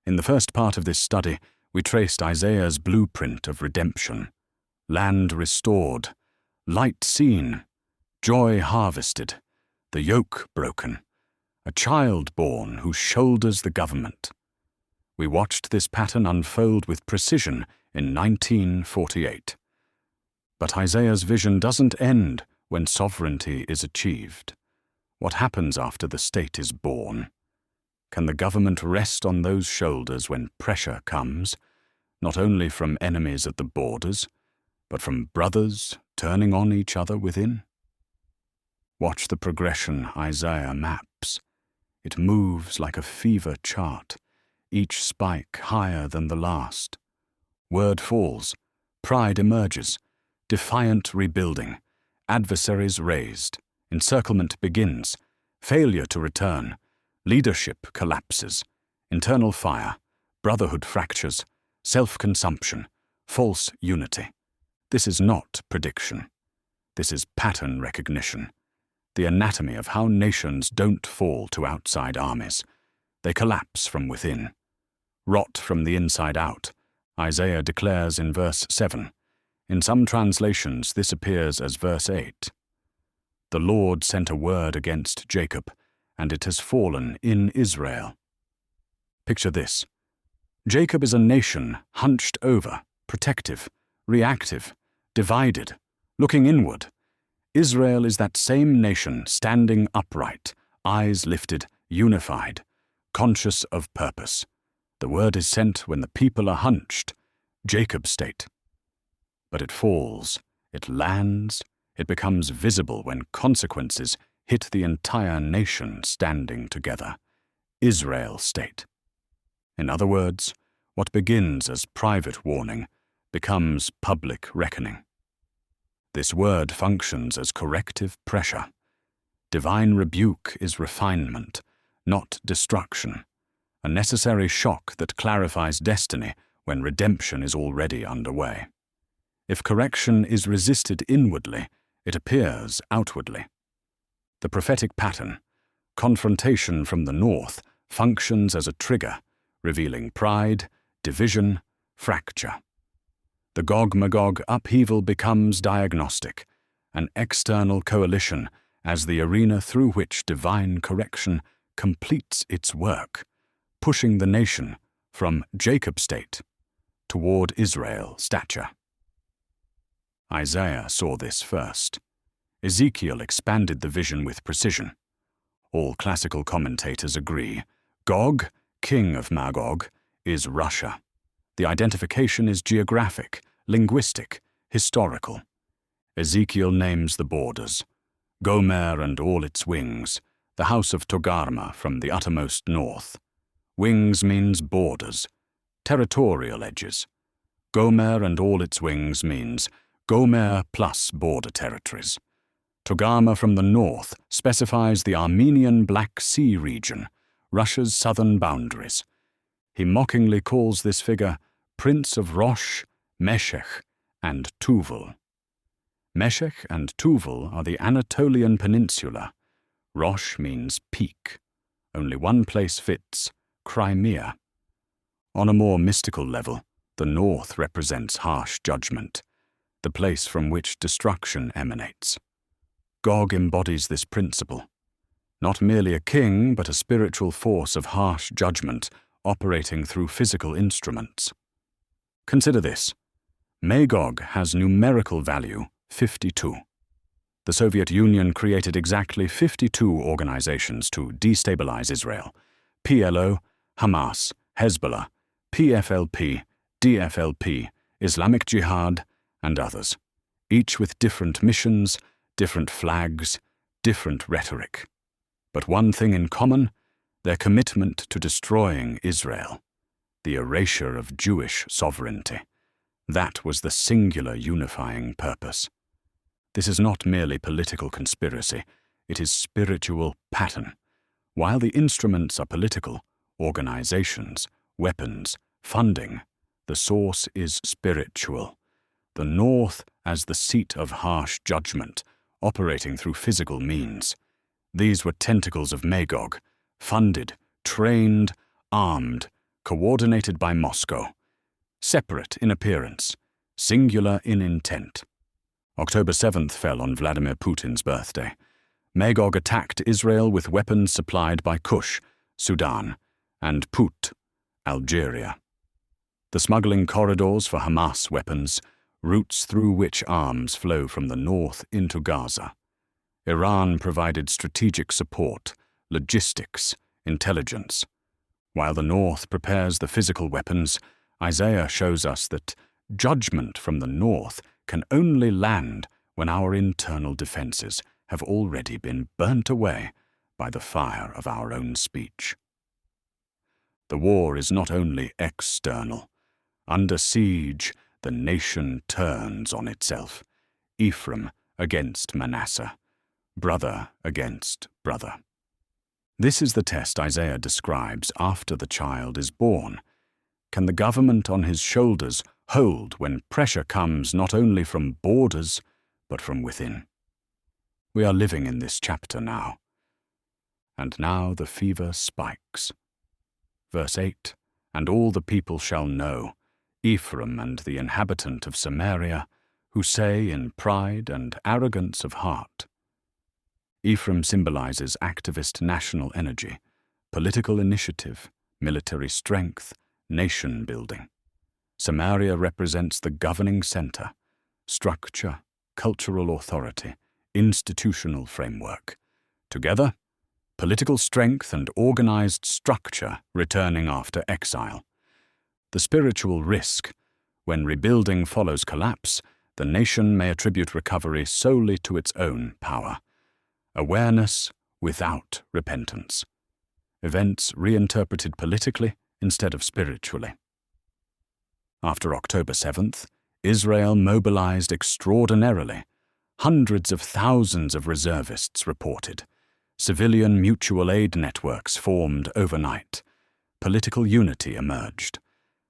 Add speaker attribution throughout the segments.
Speaker 1: In the first part of this study, we traced Isaiah's blueprint of redemption: land restored, light seen, joy harvested, the yoke broken, a child born who shoulders the government. We watched this pattern unfold with precision in 1948. But Isaiah's vision doesn't end when sovereignty is achieved. What happens after the state is born? Can the government rest on those shoulders when pressure comes, not only from enemies at the borders, but from brothers turning on each other within? Watch the progression Isaiah maps. It moves like a fever chart, each spike higher than the last. Word falls, pride emerges, defiant rebuilding, adversaries raised, encirclement begins, failure to return, leadership collapses, internal fire, brotherhood fractures, self-consumption, false unity. This is not prediction. This is pattern recognition, the anatomy of how nations don't fall to outside armies. They collapse from within. Rot from the inside out, Isaiah declares in verse 7. In some translations, this appears as verse 8. The Lord sent a word against Jacob, and it has fallen in Israel. Picture this. Jacob is a nation hunched over, protective, reactive, divided, looking inward. Israel is that same nation standing upright, eyes lifted, unified, conscious of purpose. The word is sent when the people are hunched, Jacob's state. But it falls, it lands, it becomes visible when consequences hit the entire nation standing together, Israel state. In other words, what begins as private warning becomes public reckoning. This word functions as corrective pressure. Divine rebuke is refinement, not destruction, a necessary shock that clarifies destiny when redemption is already underway. If correction is resisted inwardly, it appears outwardly. The prophetic pattern, confrontation from the north, functions as a trigger, revealing pride, division, fracture. The Gog-Magog upheaval becomes diagnostic, an external coalition as the arena through which divine correction completes its work, pushing the nation from Jacob state toward Israel stature. Isaiah saw this first. Ezekiel expanded the vision with precision. All classical commentators agree. Gog, king of Magog, is Russia. The identification is geographic, linguistic, historical. Ezekiel names the borders: Gomer and all its wings, the house of Togarmah from the uttermost north. Wings means borders, territorial edges. Gomer and all its wings means Gomer plus border territories. Togarmah from the north specifies the Armenian Black Sea region, Russia's southern boundaries. He mockingly calls this figure Prince of Rosh, Meshech, and Tuval. Meshech and Tuval are the Anatolian peninsula. Rosh means peak. Only one place fits: Crimea. On a more mystical level, the north represents harsh judgment, the place from which destruction emanates. Gog embodies this principle. Not merely a king, but a spiritual force of harsh judgment operating through physical instruments. Consider this. Magog has numerical value 52. The Soviet Union created exactly 52 organizations to destabilize Israel: PLO, Hamas, Hezbollah, PFLP, DFLP, Islamic Jihad, and others, each with different missions, different flags, different rhetoric. But one thing in common: their commitment to destroying Israel, the erasure of Jewish sovereignty. That was the singular unifying purpose. This is not merely political conspiracy, it is spiritual pattern. While the instruments are political, organizations, weapons, funding, the source is spiritual. The North as the seat of harsh judgment, operating through physical means. These were tentacles of Magog, funded, trained, armed, coordinated by Moscow, separate in appearance, singular in intent. October 7th fell on Vladimir Putin's birthday. Magog attacked Israel with weapons supplied by Kush, Sudan, and Put, Algeria. The smuggling corridors for Hamas weapons, routes through which arms flow from the north into Gaza. Iran provided strategic support, logistics, intelligence. While the north prepares the physical weapons, Isaiah shows us that judgment from the north can only land when our internal defenses have already been burnt away by the fire of our own speech. The war is not only external. Under siege, the nation turns on itself, Ephraim against Manasseh, brother against brother. This is the test Isaiah describes after the child is born. Can the government on his shoulders hold when pressure comes not only from borders, but from within? We are living in this chapter now. And now the fever spikes. Verse 8, "And all the people shall know, Ephraim and the inhabitant of Samaria, who say in pride and arrogance of heart." Ephraim symbolizes activist national energy, political initiative, military strength, nation building. Samaria represents the governing center, structure, cultural authority, institutional framework. Together, political strength and organized structure returning after exile. The spiritual risk: when rebuilding follows collapse, the nation may attribute recovery solely to its own power. Awareness without repentance. Events reinterpreted politically instead of spiritually. After October 7th, Israel mobilized extraordinarily. Hundreds of thousands of reservists reported. Civilian mutual aid networks formed overnight. Political unity emerged.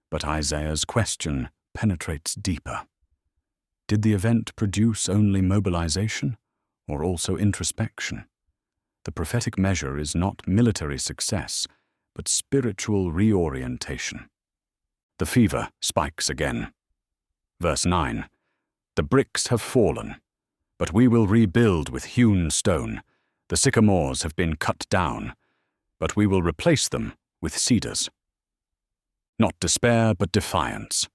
Speaker 1: But Isaiah's question penetrates deeper. Did the event produce only mobilization, or also introspection? The prophetic measure is not military success, but spiritual reorientation. The fever spikes again. Verse 9, "The bricks have fallen, but we will rebuild with hewn stone. The sycamores have been cut down, but we will replace them with cedars." Not despair, but defiance.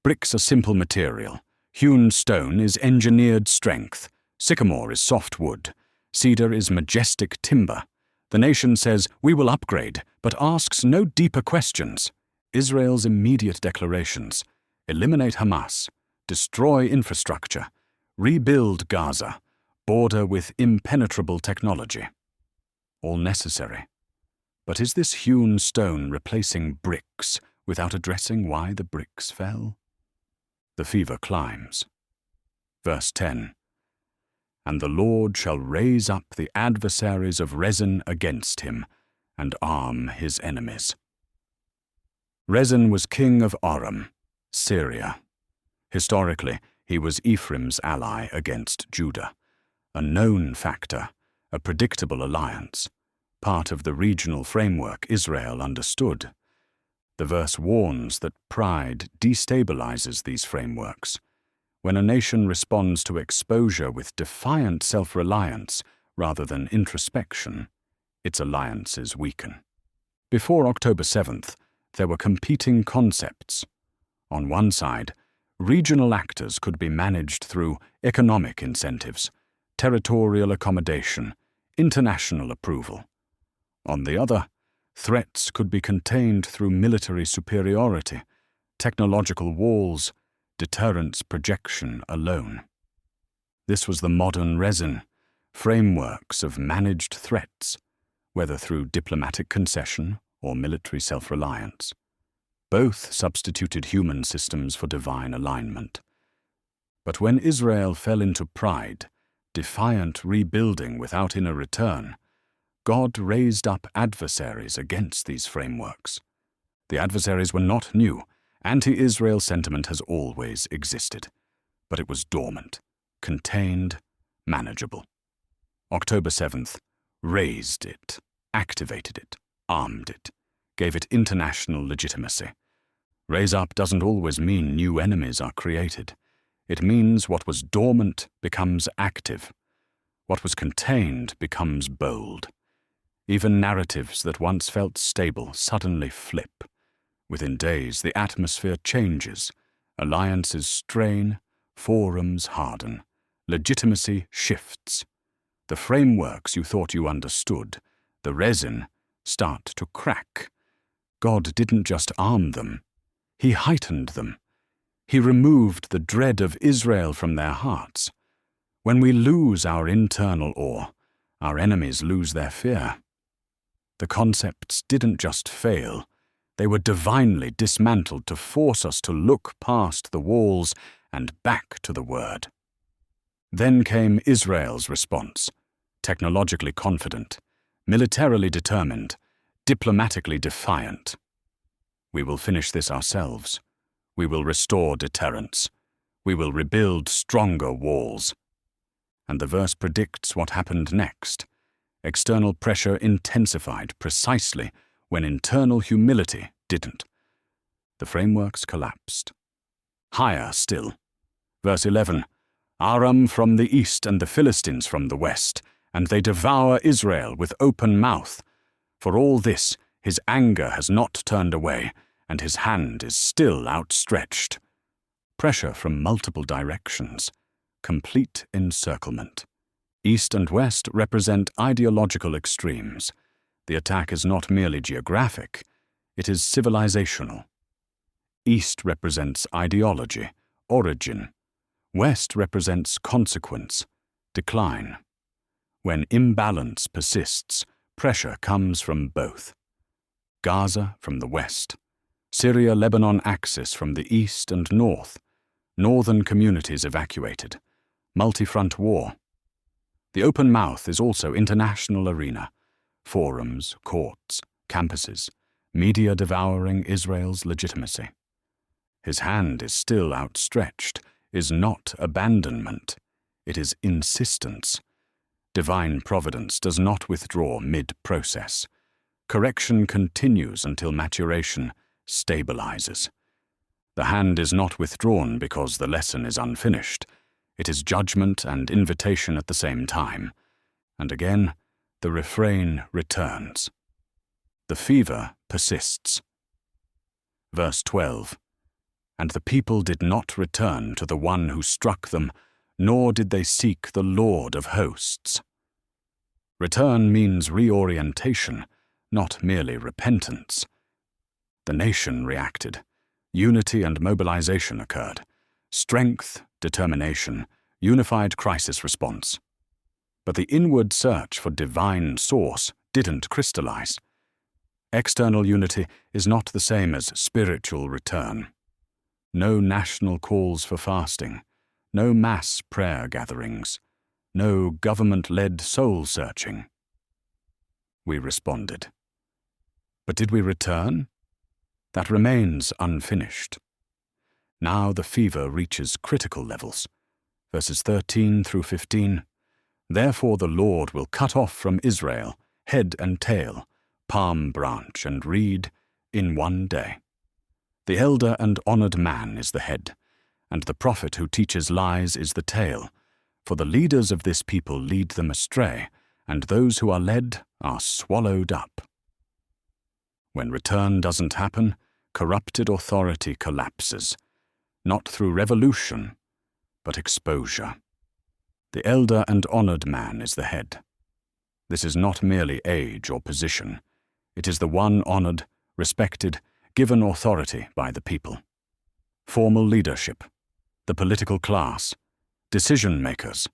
Speaker 1: Bricks are simple material. Hewn stone is engineered strength. Sycamore is soft wood. Cedar is majestic timber. The nation says, "We will upgrade," but asks no deeper questions. Israel's immediate declarations: eliminate Hamas, destroy infrastructure, rebuild Gaza, border with impenetrable technology. All necessary. But is this hewn stone replacing bricks without addressing why the bricks fell? The fever climbs. Verse 10, "And the Lord shall raise up the adversaries of Rezin against him, and arm his enemies." Rezin was king of Aram, Syria. Historically, he was Ephraim's ally against Judah, a known factor, a predictable alliance, part of the regional framework Israel understood. The verse warns that pride destabilizes these frameworks. When a nation responds to exposure with defiant self-reliance rather than introspection, its alliances weaken. Before October 7th, there were competing concepts. On one side, regional actors could be managed through economic incentives, territorial accommodation, international approval. On the other, threats could be contained through military superiority, technological walls, deterrence projection alone. This was the modern Rezin, frameworks of managed threats, whether through diplomatic concession or military self-reliance. Both substituted human systems for divine alignment. But when Israel fell into pride, defiant rebuilding without inner return, God raised up adversaries against these frameworks. The adversaries were not new. Anti-Israel sentiment has always existed, but it was dormant, contained, manageable. October 7th raised it, activated it, armed it, gave it international legitimacy. Raise up doesn't always mean new enemies are created. It means what was dormant becomes active. What was contained becomes bold. Even narratives that once felt stable suddenly flip. Within days, the atmosphere changes. Alliances strain, forums harden, legitimacy shifts. The frameworks you thought you understood, the resin, start to crack. God didn't just arm them, He heightened them. He removed the dread of Israel from their hearts. When we lose our internal awe, our enemies lose their fear. The concepts didn't just fail, they were divinely dismantled to force us to look past the walls and back to the Word. Then came Israel's response, technologically confident, militarily determined, diplomatically defiant. We will finish this ourselves. We will restore deterrence. We will rebuild stronger walls. And the verse predicts what happened next. External pressure intensified precisely when internal humility didn't. The frameworks collapsed. Higher still. Verse 11, Aram from the east and the Philistines from the west, and they devour Israel with open mouth. For all this, his anger has not turned away, and his hand is still outstretched. Pressure from multiple directions. Complete encirclement. East and west represent ideological extremes. The attack is not merely geographic, it is civilizational. East represents ideology, origin. West represents consequence, decline. When imbalance persists, pressure comes from both. Gaza from the west, Syria-Lebanon axis from the east and north, northern communities evacuated, multi-front war. The open mouth is also international arena, forums, courts, campuses, media devouring Israel's legitimacy. His hand is still outstretched, is not abandonment, it is insistence. Divine providence does not withdraw mid-process. Correction continues until maturation stabilizes. The hand is not withdrawn because the lesson is unfinished. It is judgment and invitation at the same time. And again, the refrain returns. The fever persists. Verse 12. And the people did not return to the one who struck them, nor did they seek the Lord of hosts. Return means reorientation, not merely repentance. The nation reacted. Unity and mobilization occurred. Strength, determination, unified crisis response. But the inward search for divine source didn't crystallize. External unity is not the same as spiritual return. No national calls for fasting, no mass prayer gatherings, no government-led soul-searching. We responded. But did we return? That remains unfinished. Now the fever reaches critical levels. Verses 13 through 15. Therefore the Lord will cut off from Israel head and tail, palm branch and reed in one day. The elder and honored man is the head, and the prophet who teaches lies is the tail, for the leaders of this people lead them astray, and those who are led are swallowed up. When return doesn't happen, corrupted authority collapses, not through revolution, but exposure. The elder and honored man is the head. This is not merely age or position. It is the one honored, respected, given authority by the people. Formal leadership, the political class, decision-makers,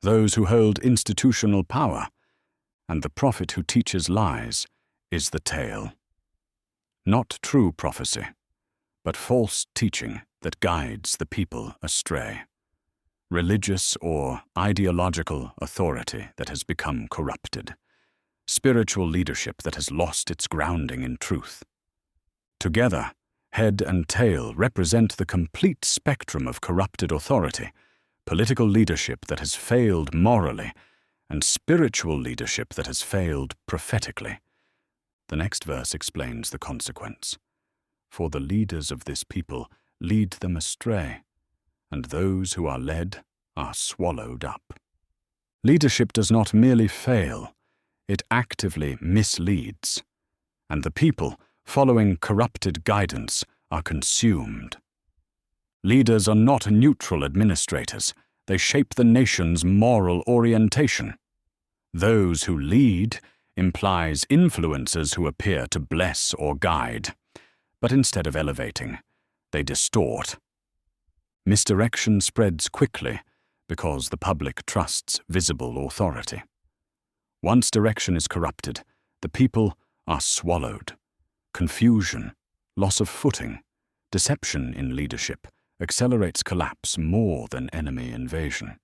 Speaker 1: those who hold institutional power, and the prophet who teaches lies is the tail. Not true prophecy, but false teaching that guides the people astray. Religious or ideological authority that has become corrupted. Spiritual leadership that has lost its grounding in truth. Together, head and tail represent the complete spectrum of corrupted authority, political leadership that has failed morally, and spiritual leadership that has failed prophetically. The next verse explains the consequence. For the leaders of this people lead them astray, and those who are led are swallowed up. Leadership does not merely fail, it actively misleads, and the people, following corrupted guidance, are consumed. Leaders are not neutral administrators, they shape the nation's moral orientation. Those who lead implies influencers who appear to bless or guide, but instead of elevating, they distort. Misdirection spreads quickly because the public trusts visible authority. Once direction is corrupted, the people are swallowed. Confusion, loss of footing, deception in leadership accelerates collapse more than enemy invasion.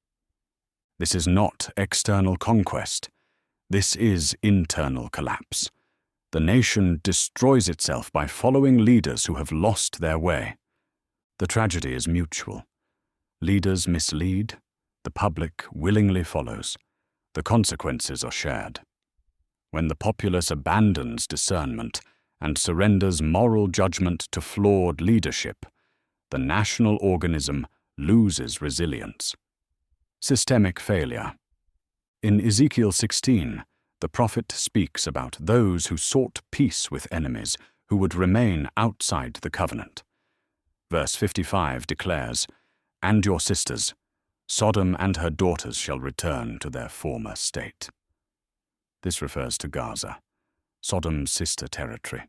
Speaker 1: This is not external conquest. This is internal collapse. The nation destroys itself by following leaders who have lost their way. The tragedy is mutual. Leaders mislead, the public willingly follows. The consequences are shared. When the populace abandons discernment and surrenders moral judgment to flawed leadership, the national organism loses resilience. Systemic failure. In Ezekiel 16, the prophet speaks about those who sought peace with enemies who would remain outside the covenant. Verse 55 declares, "And your sisters, Sodom and her daughters shall return to their former state." This refers to Gaza, Sodom's sister territory.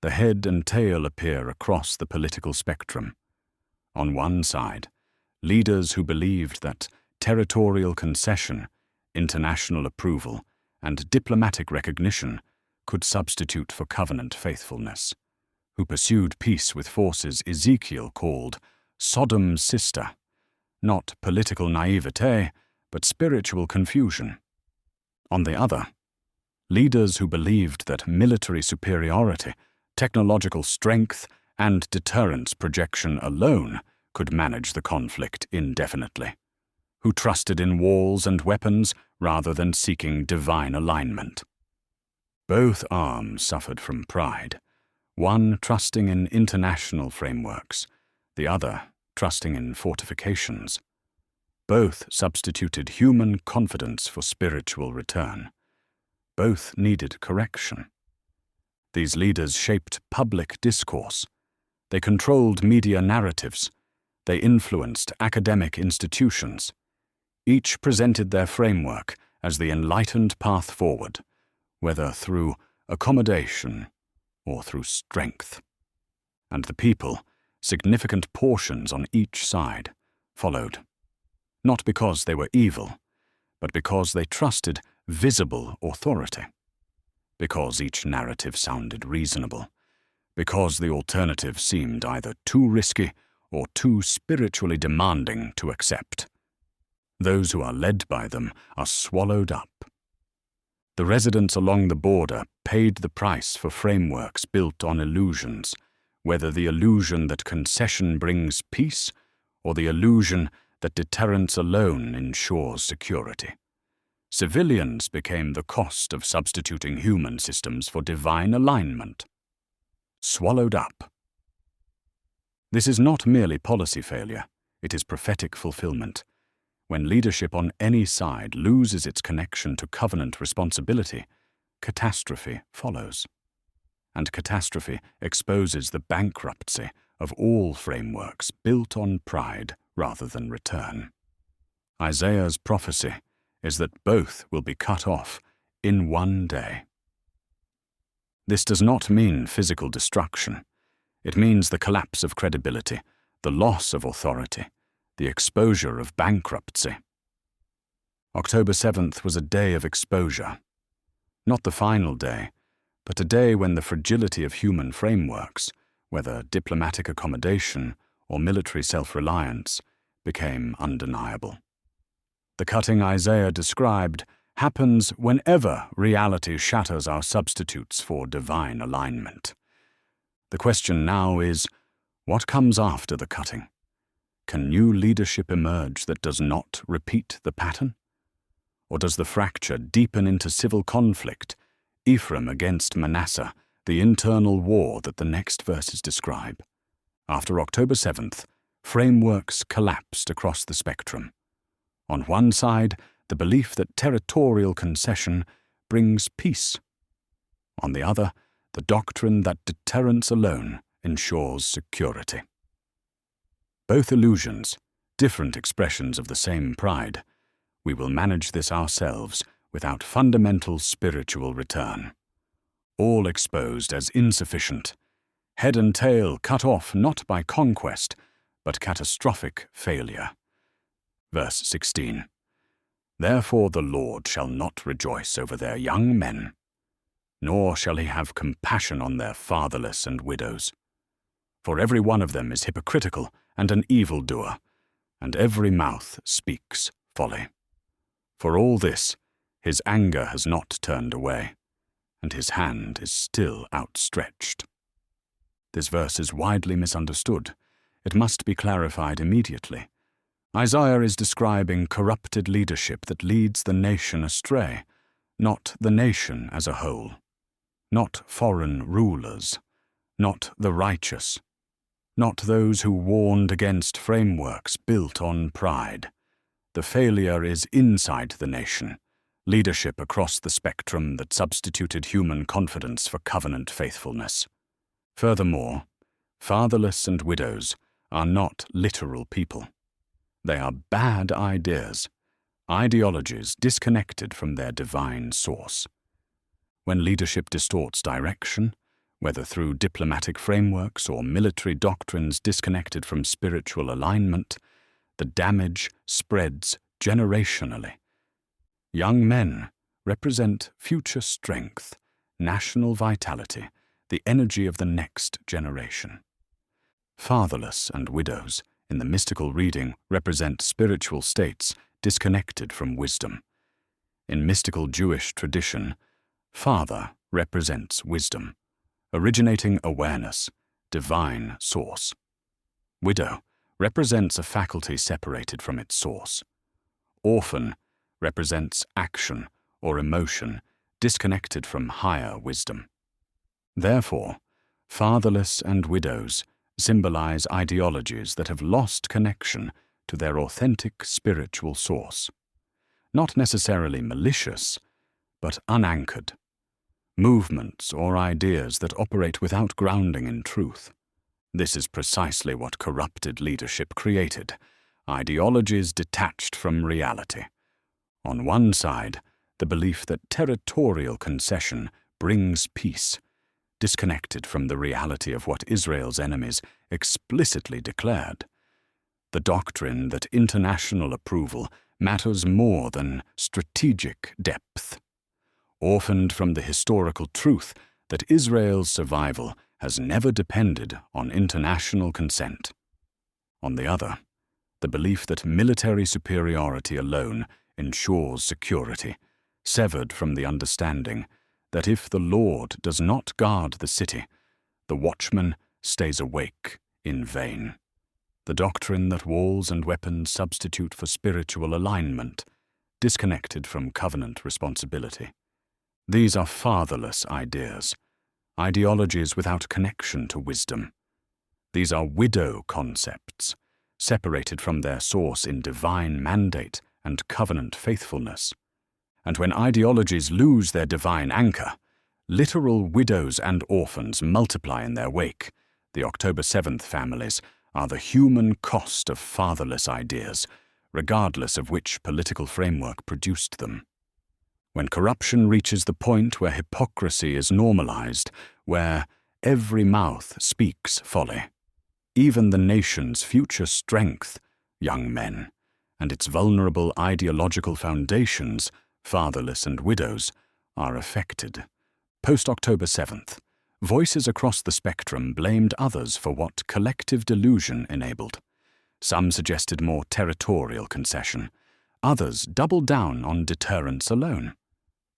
Speaker 1: The head and tail appear across the political spectrum. On one side, leaders who believed that territorial concession, international approval, and diplomatic recognition could substitute for covenant faithfulness, who pursued peace with forces Ezekiel called Sodom's sister, not political naivete, but spiritual confusion. On the other, leaders who believed that military superiority, technological strength, and deterrence projection alone could manage the conflict indefinitely, who trusted in walls and weapons rather than seeking divine alignment. Both arms suffered from pride, one trusting in international frameworks, the other trusting in fortifications. Both substituted human confidence for spiritual return. Both needed correction. These leaders shaped public discourse. They controlled media narratives. They influenced academic institutions. Each presented their framework as the enlightened path forward, whether through accommodation or through strength. And the people, significant portions on each side, followed. Not because they were evil, but because they trusted visible authority. Because each narrative sounded reasonable. Because the alternative seemed either too risky or too spiritually demanding to accept. Those who are led by them are swallowed up. The residents along the border paid the price for frameworks built on illusions, whether the illusion that concession brings peace or the illusion that deterrence alone ensures security. Civilians became the cost of substituting human systems for divine alignment. Swallowed up. This is not merely policy failure, it is prophetic fulfillment. When leadership on any side loses its connection to covenant responsibility, catastrophe follows. And catastrophe exposes the bankruptcy of all frameworks built on pride rather than return. Isaiah's prophecy is that both will be cut off in one day. This does not mean physical destruction. It means the collapse of credibility, the loss of authority, the exposure of bankruptcy. October 7th was a day of exposure. Not the final day, but a day when the fragility of human frameworks, whether diplomatic accommodation or military self-reliance, became undeniable. The cutting Isaiah described happens whenever reality shatters our substitutes for divine alignment. The question now is, what comes after the cutting? Can new leadership emerge that does not repeat the pattern? Or does the fracture deepen into civil conflict, Ephraim against Manasseh, the internal war that the next verses describe. After October 7th, frameworks collapsed across the spectrum. On one side, the belief that territorial concession brings peace. On the other, the doctrine that deterrence alone ensures security. Both illusions, different expressions of the same pride. We will manage this ourselves without fundamental spiritual return. All exposed as insufficient, head and tail cut off not by conquest, but catastrophic failure. Verse 16. Therefore the Lord shall not rejoice over their young men, nor shall he have compassion on their fatherless and widows. For every one of them is hypocritical and an evildoer, and every mouth speaks folly. For all this, his anger has not turned away, and his hand is still outstretched. This verse is widely misunderstood. It must be clarified immediately. Isaiah is describing corrupted leadership that leads the nation astray, not the nation as a whole, not foreign rulers, not the righteous, not those who warned against frameworks built on pride. The failure is inside the nation, leadership across the spectrum that substituted human confidence for covenant faithfulness. Furthermore, fatherless and widows are not literal people. They are bad ideas, ideologies disconnected from their divine source. When leadership distorts direction, whether through diplomatic frameworks or military doctrines disconnected from spiritual alignment, the damage spreads generationally. Young men represent future strength, national vitality, the energy of the next generation. Fatherless and widows, in the mystical reading, represent spiritual states disconnected from wisdom. In mystical Jewish tradition, father represents wisdom, originating awareness, divine source. Widow represents a faculty separated from its source. Orphan represents action or emotion disconnected from higher wisdom. Therefore, fatherless and widows symbolize ideologies that have lost connection to their authentic spiritual source. Not necessarily malicious, but unanchored. Movements or ideas that operate without grounding in truth. This is precisely what corrupted leadership created, ideologies detached from reality. On one side, the belief that territorial concession brings peace, disconnected from the reality of what Israel's enemies explicitly declared. The doctrine that international approval matters more than strategic depth. Orphaned from the historical truth that Israel's survival has never depended on international consent. On the other, the belief that military superiority alone ensures security, severed from the understanding that if the Lord does not guard the city, the watchman stays awake in vain. The doctrine that walls and weapons substitute for spiritual alignment, disconnected from covenant responsibility. These are fatherless ideas, ideologies without connection to wisdom. These are widow concepts, separated from their source in divine mandate and covenant faithfulness. And when ideologies lose their divine anchor, literal widows and orphans multiply in their wake. The October 7th families are the human cost of fatherless ideas, regardless of which political framework produced them. When corruption reaches the point where hypocrisy is normalized, where every mouth speaks folly, even the nation's future strength, young men, and its vulnerable ideological foundations, fatherless and widows, are affected. Post-October 7th, voices across the spectrum blamed others for what collective delusion enabled. Some suggested more territorial concession. Others doubled down on deterrence alone.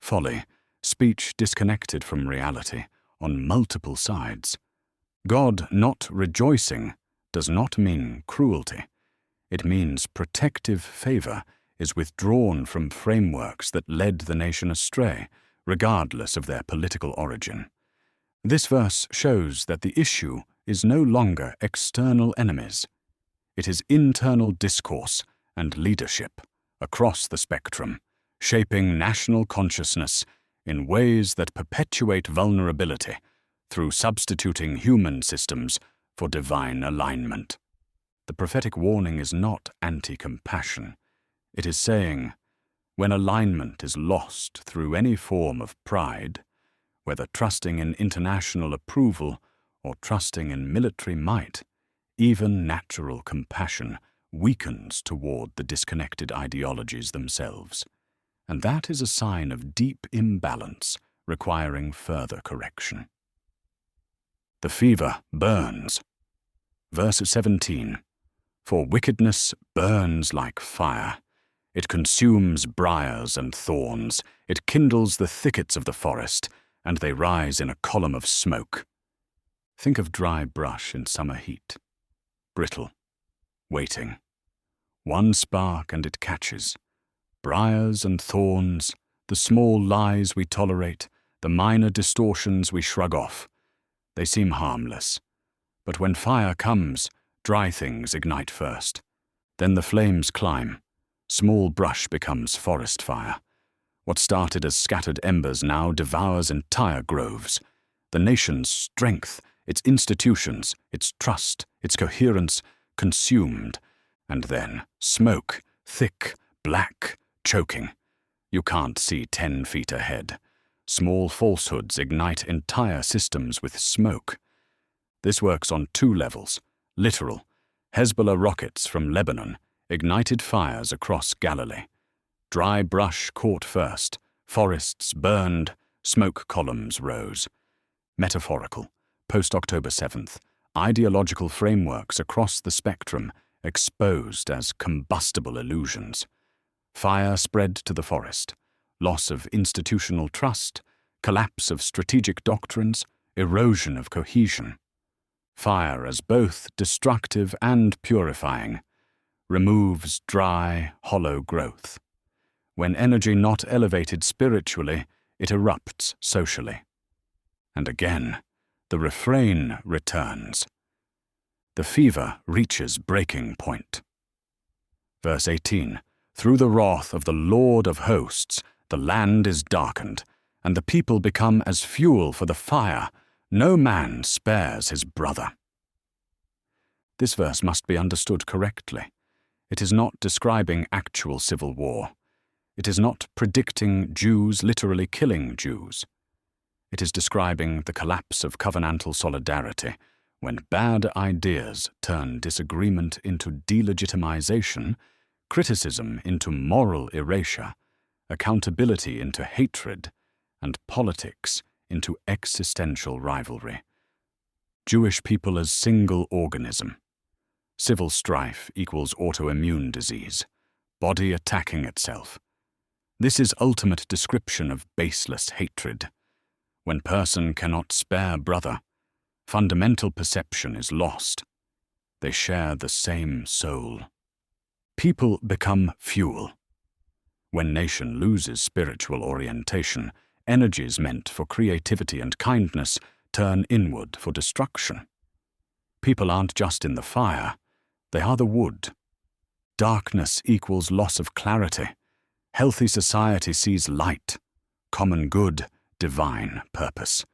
Speaker 1: Folly, speech disconnected from reality, on multiple sides. God not rejoicing does not mean cruelty. It means protective favor is withdrawn from frameworks that led the nation astray, regardless of their political origin. This verse shows that the issue is no longer external enemies. It is internal discourse and leadership across the spectrum, shaping national consciousness in ways that perpetuate vulnerability through substituting human systems for divine alignment. The prophetic warning is not anti-compassion. It is saying, when alignment is lost through any form of pride, whether trusting in international approval or trusting in military might, even natural compassion weakens toward the disconnected ideologies themselves. And that is a sign of deep imbalance requiring further correction. The fever burns. Verse 17, for wickedness burns like fire. It consumes briars and thorns. It kindles the thickets of the forest, and they rise in a column of smoke. Think of dry brush in summer heat. Brittle, waiting. One spark and it catches. Briars and thorns, the small lies we tolerate, the minor distortions we shrug off. They seem harmless. But when fire comes, dry things ignite first. Then the flames climb. Small brush becomes forest fire. What started as scattered embers now devours entire groves. The nation's strength, its institutions, its trust, its coherence, consumed. And then smoke, thick, black, choking. You can't see 10 feet ahead. Small falsehoods ignite entire systems with smoke. This works on two levels. Literal. Hezbollah rockets from Lebanon ignited fires across Galilee. Dry brush caught first, forests burned, smoke columns rose. Metaphorical. Post-October 7th, ideological frameworks across the spectrum exposed as combustible illusions. Fire spread to the forest. Loss of institutional trust, collapse of strategic doctrines, erosion of cohesion. Fire as both destructive and purifying, removes dry, hollow growth. When energy not elevated spiritually, it erupts socially. And again, the refrain returns. The fever reaches breaking point. Verse 18, through the wrath of the Lord of hosts, the land is darkened, and the people become as fuel for the fire. No man spares his brother. This verse must be understood correctly. It is not describing actual civil war. It is not predicting Jews literally killing Jews. It is describing the collapse of covenantal solidarity when bad ideas turn disagreement into delegitimization, criticism into moral erasure, accountability into hatred, and politics into existential rivalry. Jewish people as single organism. Civil strife equals autoimmune disease, body attacking itself. This is ultimate description of baseless hatred. When person cannot spare brother, fundamental perception is lost. They share the same soul. People become fuel. When nation loses spiritual orientation, energies meant for creativity and kindness turn inward for destruction. People aren't just in the fire, they are the wood. Darkness equals loss of clarity. Healthy society sees light, common good, divine purpose.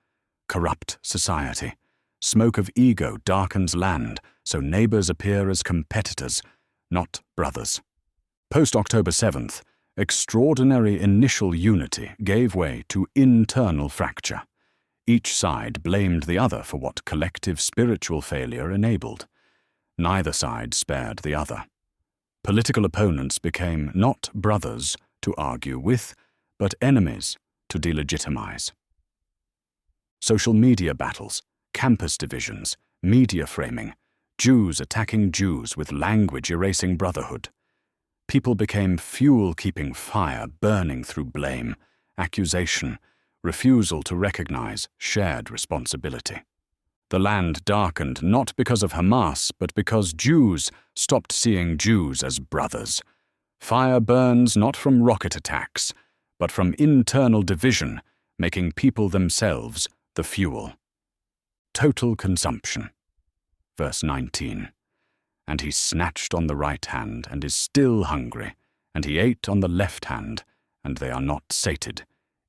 Speaker 1: Corrupt society. Smoke of ego darkens land, so neighbors appear as competitors, not brothers. Post-October 7th, extraordinary initial unity gave way to internal fracture. Each side blamed the other for what collective spiritual failure enabled. Neither side spared the other. Political opponents became not brothers to argue with, but enemies to delegitimize. Social media battles, campus divisions, media framing, Jews attacking Jews with language erasing brotherhood. People became fuel keeping fire burning through blame, accusation, refusal to recognize shared responsibility. The land darkened not because of Hamas, but because Jews stopped seeing Jews as brothers. Fire burns not from rocket attacks, but from internal division making people themselves the fuel. Total consumption. Verse 19. And he snatched on the right hand, and is still hungry, and he ate on the left hand, and they are not sated.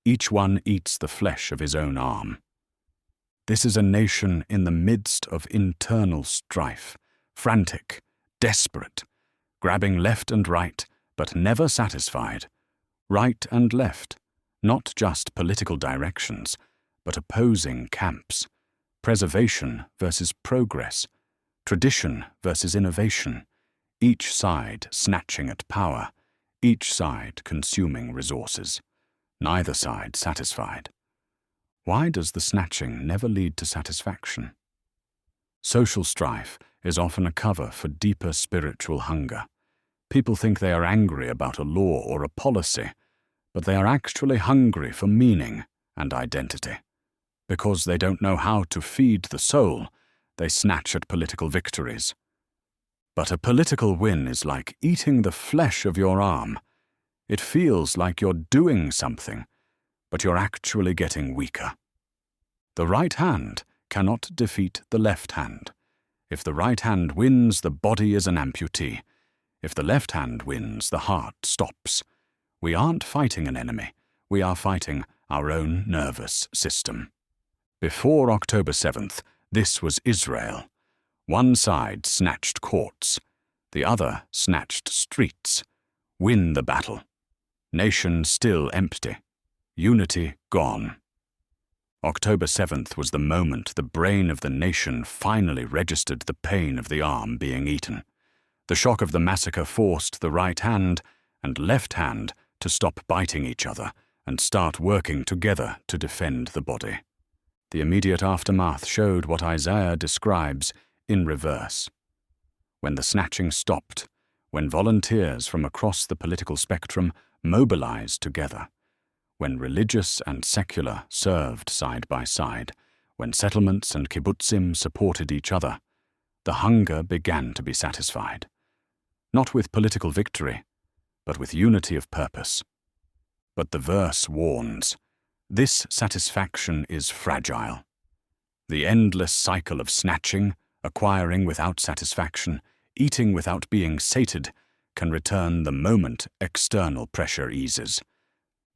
Speaker 1: Each one eats the flesh of his own arm. This is a nation in the midst of internal strife, frantic, desperate, grabbing left and right, but never satisfied. Right and left, not just political directions, but opposing camps. Preservation versus progress, tradition versus innovation, each side snatching at power, each side consuming resources, neither side satisfied. Why does the snatching never lead to satisfaction? Social strife is often a cover for deeper spiritual hunger. People think they are angry about a law or a policy, but they are actually hungry for meaning and identity. Because they don't know how to feed the soul, they snatch at political victories. But a political win is like eating the flesh of your arm. It feels like you're doing something, but you're actually getting weaker. The right hand cannot defeat the left hand. If the right hand wins, the body is an amputee. If the left hand wins, the heart stops. We aren't fighting an enemy. We are fighting our own nervous system. Before October 7th, this was Israel. One side snatched courts. The other snatched streets. Win the battle. Nation still empty. Unity gone. October 7th was the moment the brain of the nation finally registered the pain of the arm being eaten. The shock of the massacre forced the right hand and left hand to stop biting each other and start working together to defend the body. The immediate aftermath showed what Isaiah describes in reverse. When the snatching stopped, when volunteers from across the political spectrum mobilized together, when religious and secular served side by side, when settlements and kibbutzim supported each other, the hunger began to be satisfied. Not with political victory, but with unity of purpose. But the verse warns, this satisfaction is fragile. The endless cycle of snatching, acquiring without satisfaction, eating without being sated, can return the moment external pressure eases.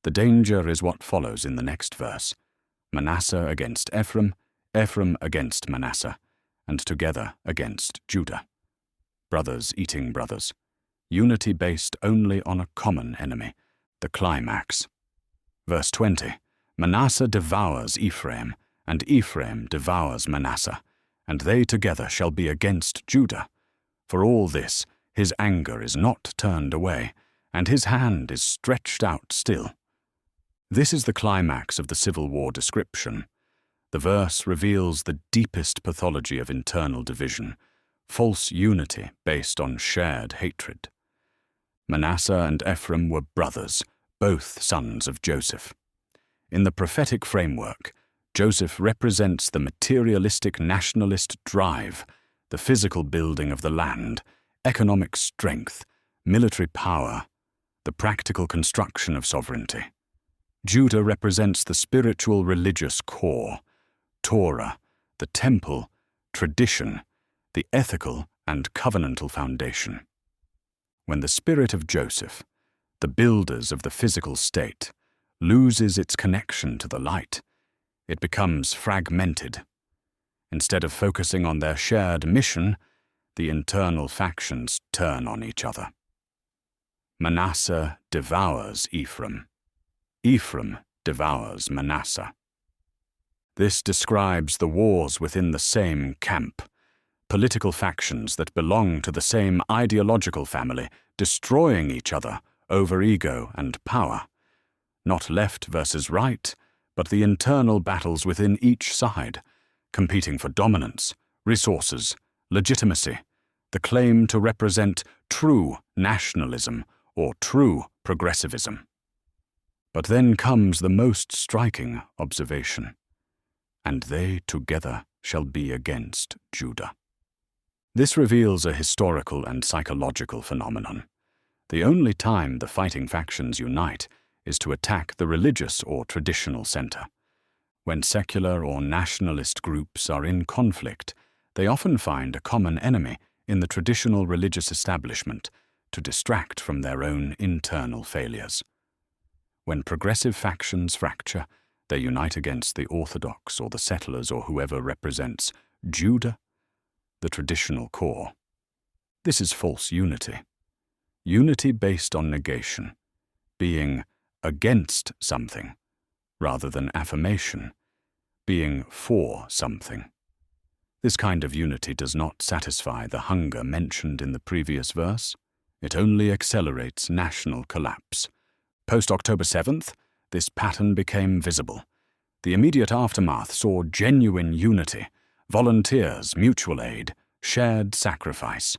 Speaker 1: The danger is what follows in the next verse. Manasseh against Ephraim, Ephraim against Manasseh, and together against Judah. Brothers eating brothers. Unity based only on a common enemy, the climax. Verse 20. Manasseh devours Ephraim, and Ephraim devours Manasseh, and they together shall be against Judah. For all this, his anger is not turned away, and his hand is stretched out still. This is the climax of the Civil War description. The verse reveals the deepest pathology of internal division, false unity based on shared hatred. Manasseh and Ephraim were brothers, both sons of Joseph. In the prophetic framework, Joseph represents the materialistic nationalist drive, the physical building of the land, economic strength, military power, the practical construction of sovereignty. Judah represents the spiritual religious core, Torah, the temple, tradition, the ethical and covenantal foundation. When the spirit of Joseph, the builders of the physical state, loses its connection to the light, it becomes fragmented. Instead of focusing on their shared mission, the internal factions turn on each other. Manasseh devours Ephraim. Ephraim devours Manasseh. This describes the wars within the same camp, political factions that belong to the same ideological family, destroying each other over ego and power. Not left versus right, but the internal battles within each side, competing for dominance, resources, legitimacy, the claim to represent true nationalism or true progressivism. But then comes the most striking observation. And they together shall be against Judah. This reveals a historical and psychological phenomenon. The only time the fighting factions unite is to attack the religious or traditional center. When secular or nationalist groups are in conflict, they often find a common enemy in the traditional religious establishment to distract from their own internal failures. When progressive factions fracture, they unite against the Orthodox or the settlers or whoever represents Judah, the traditional core. This is false unity. Unity based on negation, being against something, rather than affirmation, being for something. This kind of unity does not satisfy the hunger mentioned in the previous verse. It only accelerates national collapse. Post-October 7th, this pattern became visible. The immediate aftermath saw genuine unity, volunteers, mutual aid, shared sacrifice.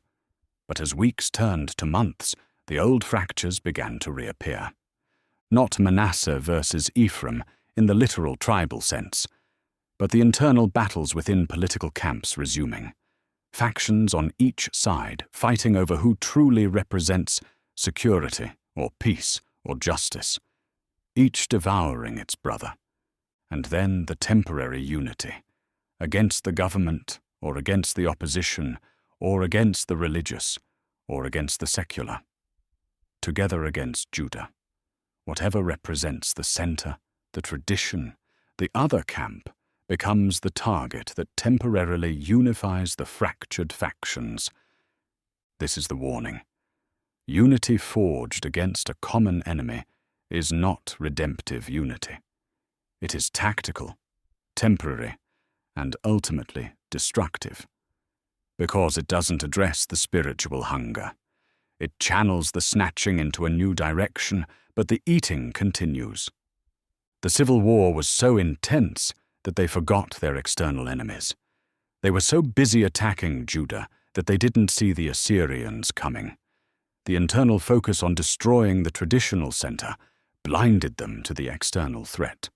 Speaker 1: But as weeks turned to months, the old fractures began to reappear. Not Manasseh versus Ephraim in the literal tribal sense, but the internal battles within political camps resuming. Factions on each side fighting over who truly represents security or peace or justice, each devouring its brother. And then the temporary unity, against the government or against the opposition or against the religious or against the secular, together against Judah. Whatever represents the center, the tradition, the other camp, becomes the target that temporarily unifies the fractured factions. This is the warning. Unity forged against a common enemy is not redemptive unity. It is tactical, temporary, and ultimately destructive. Because it doesn't address the spiritual hunger. It channels the snatching into a new direction, but the eating continues. The civil war was so intense that they forgot their external enemies. They were so busy attacking Judah that they didn't see the Assyrians coming. The internal focus on destroying the traditional center blinded them to the external threat.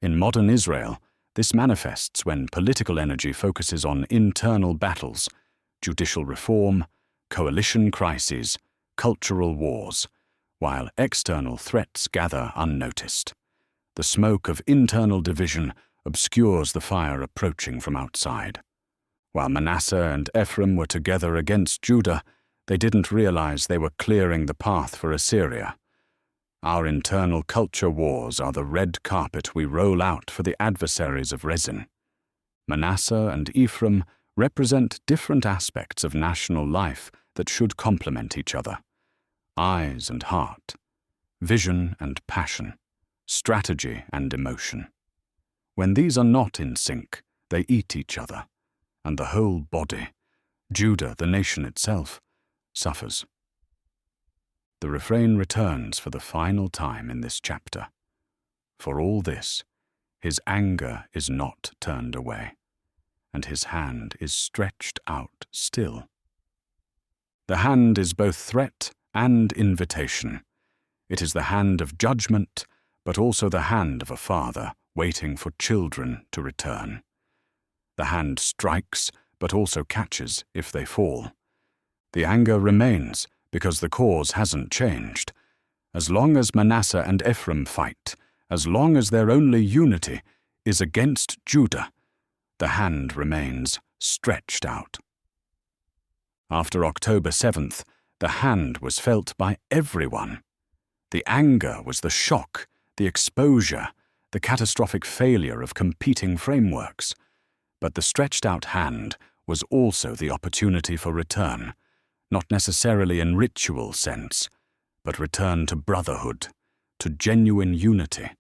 Speaker 1: In modern Israel, this manifests when political energy focuses on internal battles, judicial reform, coalition crises, cultural wars, while external threats gather unnoticed. The smoke of internal division obscures the fire approaching from outside. While Manasseh and Ephraim were together against Judah, they didn't realize they were clearing the path for Assyria. Our internal culture wars are the red carpet we roll out for the adversaries of Rezin. Manasseh and Ephraim represent different aspects of national life that should complement each other. Eyes and heart, vision and passion, strategy and emotion. When these are not in sync, they eat each other, and the whole body, Judah, the nation itself, suffers. The refrain returns for the final time in this chapter. For all this, his anger is not turned away, and his hand is stretched out still. The hand is both threat and invitation. It is the hand of judgment, but also the hand of a father waiting for children to return. The hand strikes, but also catches if they fall. The anger remains because the cause hasn't changed. As long as Manasseh and Ephraim fight, as long as their only unity is against Judah, the hand remains stretched out. After October 7th, the hand was felt by everyone. The anger was the shock, the exposure, the catastrophic failure of competing frameworks. But the stretched out hand was also the opportunity for return, not necessarily in ritual sense, but return to brotherhood, to genuine unity,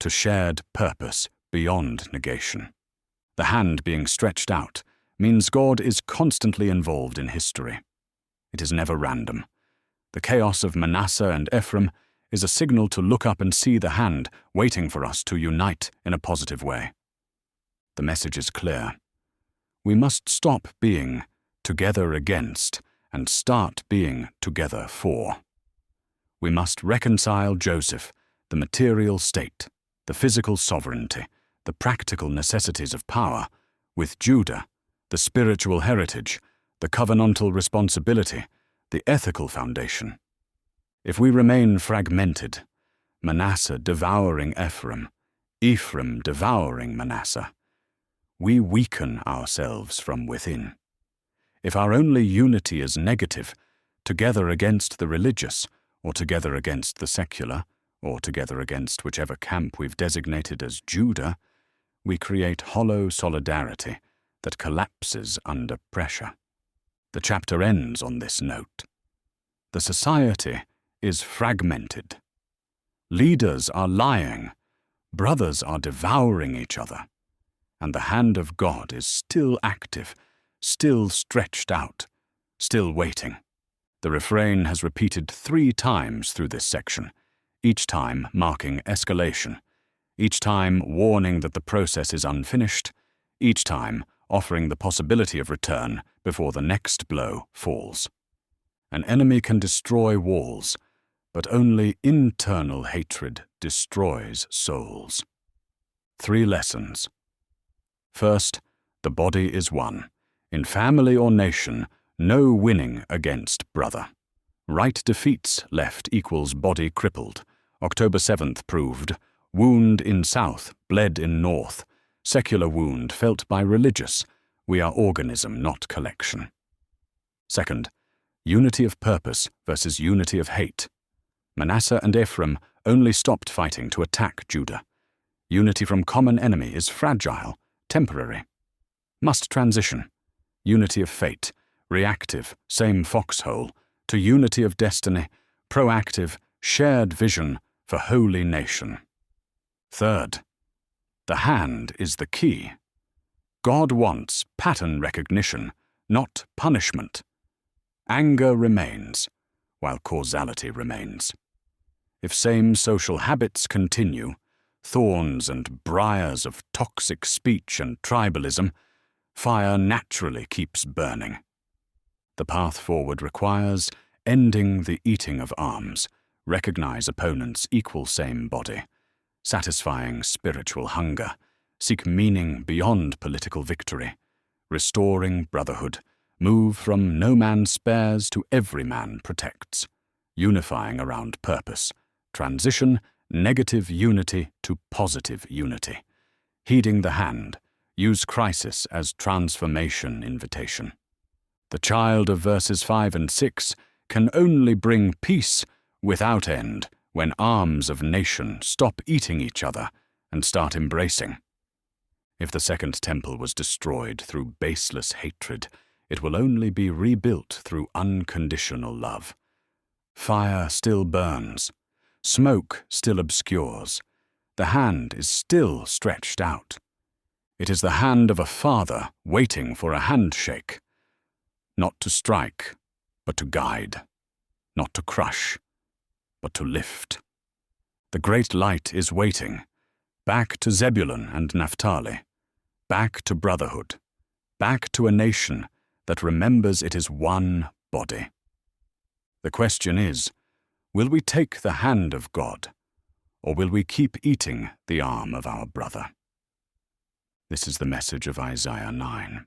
Speaker 1: to shared purpose beyond negation. The hand being stretched out means God is constantly involved in history. It is never random. The chaos of Manasseh and Ephraim is a signal to look up and see the hand waiting for us to unite in a positive way. The message is clear. We must stop being together against and start being together for. We must reconcile Joseph, the material state, the physical sovereignty, the practical necessities of power, with Judah, the spiritual heritage, the covenantal responsibility, the ethical foundation. If we remain fragmented, Manasseh devouring Ephraim, Ephraim devouring Manasseh. We weaken ourselves from within. If our only unity is negative, together against the religious, or together against the secular, or together against whichever camp we've designated as Judah, we create hollow solidarity that collapses under pressure. The chapter ends on this note. The society is fragmented. Leaders are lying, brothers are devouring each other, and the hand of God is still active, still stretched out, still waiting. The refrain has repeated 3 times through this section, each time marking escalation, each time warning that the process is unfinished, each time offering the possibility of return before the next blow falls. An enemy can destroy walls, but only internal hatred destroys souls. 3 lessons. First, the body is one. In family or nation, no winning against brother. Right defeats left equals body crippled. October 7th proved wound in south, bled in north. Secular wound felt by religious. We are organism, not collection. Second, unity of purpose versus unity of hate. Manasseh and Ephraim only stopped fighting to attack Judah. Unity from common enemy is fragile, temporary. Must transition. Unity of fate, reactive, same foxhole, to unity of destiny, proactive, shared vision for holy nation. Third, the hand is the key. God wants pattern recognition, not punishment. Anger remains, while causality remains. If same social habits continue, thorns and briars of toxic speech and tribalism, fire naturally keeps burning. The path forward requires ending the eating of arms, recognize opponents' equal same body, satisfying spiritual hunger, seek meaning beyond political victory, restoring brotherhood, move from no man spares to every man protects, unifying around purpose, transition negative unity to positive unity, heeding the hand, use crisis as transformation invitation. The child of verses 5 and 6 can only bring peace without end when arms of nation stop eating each other and start embracing. If the second temple was destroyed through baseless hatred, it will only be rebuilt through unconditional love. Fire still burns, smoke still obscures, the hand is still stretched out. It is the hand of a father waiting for a handshake, not to strike, but to guide, not to crush, but to lift. The great light is waiting, back to Zebulun and Naphtali, back to brotherhood, back to a nation that remembers it is one body. The question is, will we take the hand of God, or will we keep eating the arm of our brother? This is the message of Isaiah 9.